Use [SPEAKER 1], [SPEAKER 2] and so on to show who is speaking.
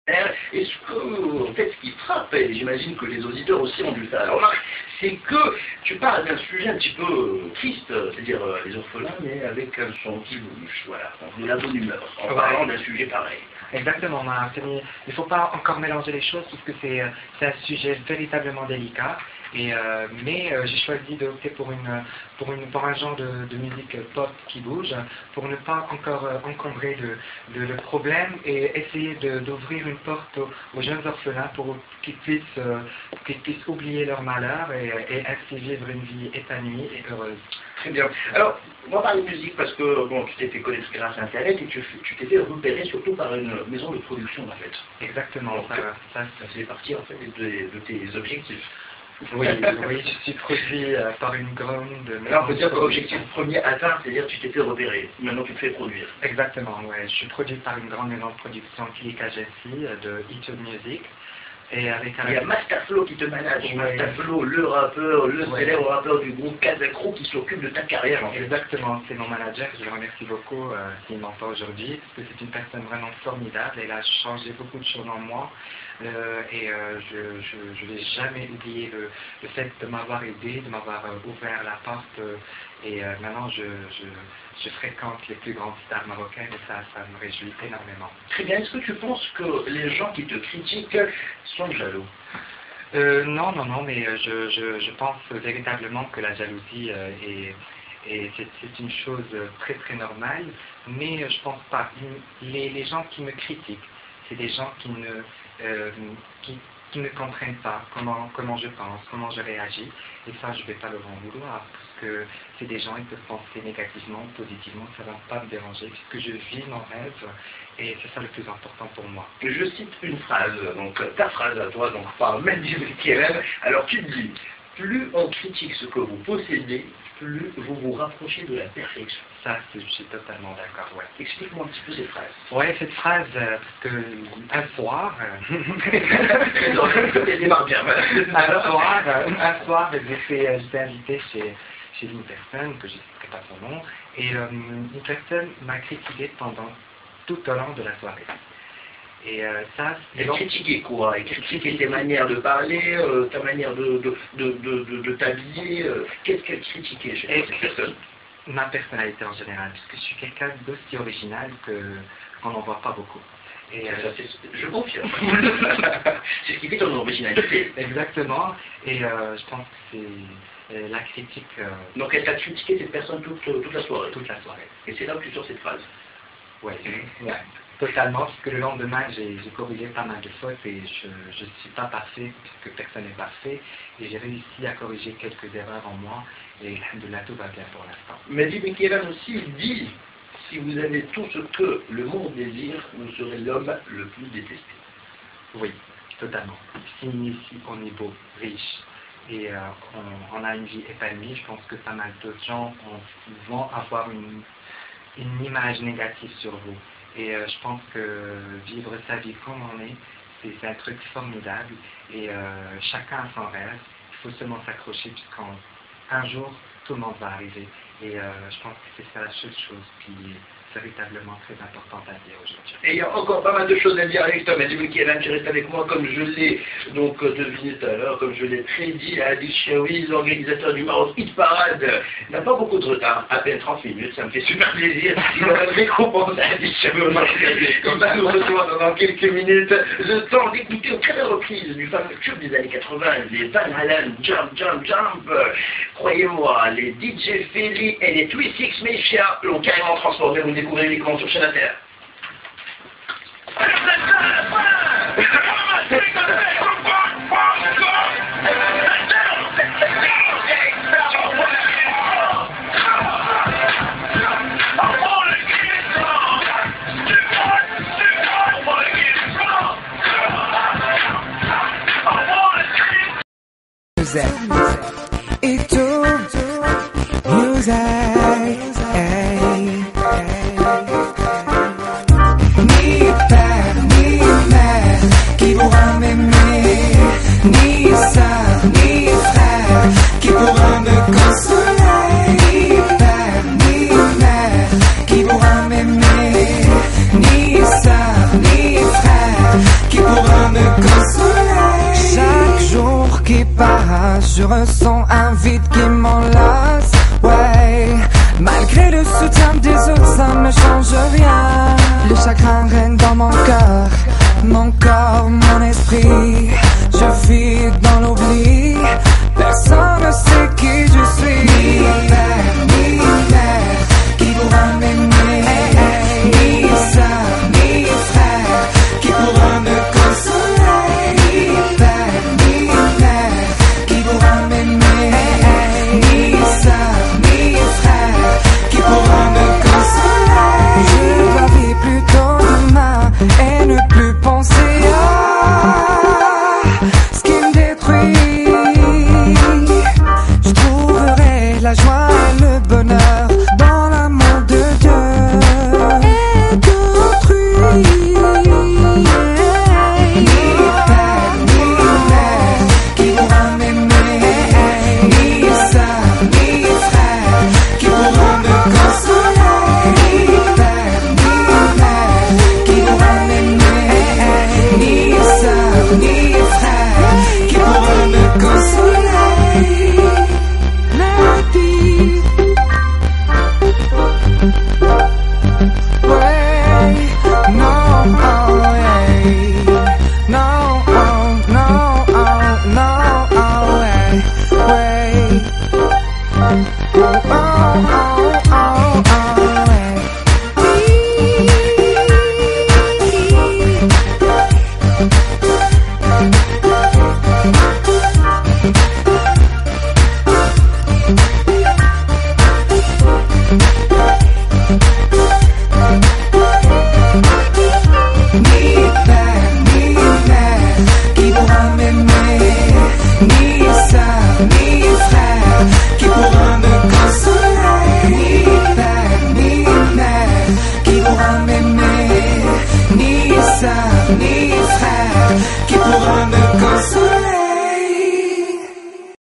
[SPEAKER 1] Et en fait, ce qui frappe, et j'imagine que les auditeurs aussi ont dû faire la remarque, c'est que tu parles d'un sujet un petit peu triste, c'est-à-dire les orphelins, mais avec un son qui bouge, voilà, de la bonne humeur, en parlant d'un sujet pareil.
[SPEAKER 2] Exactement, il ne faut pas encore mélanger les choses parce que c'est un sujet véritablement délicat. Mais j'ai choisi d'opter pour un genre de musique pop qui bouge, pour ne pas encore encombrer le problème et essayer d'ouvrir une porte aux jeunes orphelins pour qu'ils puissent oublier leur malheur et ainsi vivre une vie épanouie et heureuse.
[SPEAKER 1] Très bien. Alors, on va parler de musique parce que bon, tu t'es fait connaître grâce à Internet et tu t'es fait repérer surtout par une maison de production en fait.
[SPEAKER 2] Exactement.
[SPEAKER 1] Donc, ça fait partie en fait de tes objectifs.
[SPEAKER 2] Oui, je suis produit par une grande maison.
[SPEAKER 1] Alors on peut dire que l'objectif premier atteint, c'est-à-dire que tu t'es fait repérer. Maintenant tu te fais produire.
[SPEAKER 2] Exactement, ouais. Je suis produit par une grande maison de production Click Agency de YouTube Music. Et avec
[SPEAKER 1] il y a Masterflow qui te manage, ouais. Masterflow, le rappeur, le célèbre rappeur du groupe Kazakro qui s'occupe de ta carrière en fait.
[SPEAKER 2] Exactement, c'est mon manager, je le remercie beaucoup s'il m'entend aujourd'hui, parce que c'est une personne vraiment formidable, elle a changé beaucoup de choses en moi, je ne vais jamais oublier le fait de m'avoir aidé, de m'avoir ouvert la porte, et maintenant je fréquente les plus grandes stars marocaines et ça me réjouit énormément.
[SPEAKER 1] Très bien, est-ce que tu penses que les gens qui te critiquent sont jaloux?
[SPEAKER 2] Non, mais je pense véritablement que la jalousie c'est une chose très très normale, mais je pense pas. Les gens qui me critiquent, c'est des gens qui ne comprennent pas comment je pense, comment je réagis, et ça je ne vais pas leur en vouloir, parce que c'est des gens, ils peuvent penser négativement, positivement, ça ne va pas me déranger, puisque je vis mon rêve, et c'est ça le plus important pour moi.
[SPEAKER 1] Je cite une phrase, donc ta phrase à toi, donc par Mendy Kérem. Alors tu te dis, plus on critique ce que vous possédez, plus vous vous rapprochez de la perfection.
[SPEAKER 2] Ça, je suis totalement d'accord, ouais.
[SPEAKER 1] Explique-moi un petit peu cette phrase.
[SPEAKER 2] Ouais, cette phrase, parce que un soir... un soir, j'étais invité chez une personne, que je ne citerai pas son nom, et une personne m'a critiqué pendant tout au long de la soirée. Et ça,
[SPEAKER 1] elle critiquait quoi? Elle critiquait tes manières de parler, ta manière de t'habiller. Qu'est-ce qu'elle critiquait chez cette personne?
[SPEAKER 2] Ma personnalité en général, parce que je suis quelqu'un d'aussi original qu'on n'en voit pas beaucoup. Et
[SPEAKER 1] je confirme. C'est ce qui fait ton originalité.
[SPEAKER 2] Exactement. Et je pense que c'est la critique...
[SPEAKER 1] Donc elle t'a critiqué cette personne toute la soirée?
[SPEAKER 2] Toute la soirée.
[SPEAKER 1] Et c'est là où tu sors cette phrase?
[SPEAKER 2] Oui. Ouais. Totalement, parce que le lendemain, j'ai corrigé pas mal de fautes et je ne suis pas parfait, puisque personne n'est parfait, et j'ai réussi à corriger quelques erreurs en moi, et alhamdoulilah, tout va bien pour l'instant.
[SPEAKER 1] Mais Mendy Kérem aussi dit, si vous avez tout ce que le monde désire, vous serez l'homme le plus détesté.
[SPEAKER 2] Oui, totalement. Si ici on est beau, riche, et on a une vie épanouie, je pense que pas mal d'autres gens vont avoir une image négative sur vous. Et je pense que vivre sa vie comme on est, c'est un truc formidable. Et chacun a son rêve. Il faut seulement s'accrocher puisqu'un jour, tout le monde va arriver. Et je pense que c'est ça la seule chose qui est véritablement très importante à dire aujourd'hui.
[SPEAKER 1] Et il y a encore pas mal de choses à dire avec toi, Mendy Kérem, tu restes avec moi comme je l'ai donc deviné tout à l'heure, comme je l'ai prédit à Adil Chaoui, l'organisateur du Maroc Hit Parade, n'a pas beaucoup de retard, à peine 30 minutes, ça me fait super plaisir. Il aura une récompense à Adil Chaoui, il va nous recevoir dans quelques minutes, le temps d'écouter une très belle reprise du fameux tube des années 80, les Van Halen, Jump, Jump, Jump. Croyez-moi, les DJ Feli et les Twist Six Mafia l'ont carrément transformé. Vous découvrez uniquement sur Chaîne Inter.
[SPEAKER 3] Et tout nous aide. Ni père, ni mère qui pourra m'aimer, ni sœur, ni frère qui pourra me consoler. Ni père, ni mère qui pourra m'aimer, ni sœur, ni frère qui pas, je ressens un vide qui m'enlace. Ouais, malgré le soutien des autres, ça ne change rien. Le chagrin règne dans mon cœur, mon corps, mon esprit. Je vis dans l'oubli, personne ne sait qui je suis. Ni père, ni mère, qui pourra m'aimer. Ni sœur, ni frère, qui pourra me consoler. Ni père, ni mère, qui pourra m'aimer. Ni sœur, ni frère, qui pourra me consoler. Je dois vivre plutôt demain et ne plus penser à ce qui me détruit. Je trouverai la joie et le bonheur dans l'amour de Dieu et d'autrui. Ni père, ni mère, qui pourra m'aimer. Ni sœur, ni frère, qui pourra me consoler. Ni père, ni mère, qui pourra m'aimer. Ni sœur, ni frère, qui pourra me consoler. Melody. Ouais, non, oh, hey. Non, oh, non, oh, non, oh, hey. Ouais. Oh, oh, oh, oh, oh, hey. Ni père, ni mère, qui pourra m'aimer. Ni sœur, ni frère, qui pourra me consoler. Ni père, ni mère, qui pourra m'aimer. Ni sœur, ni frère, qui pourra me consoler.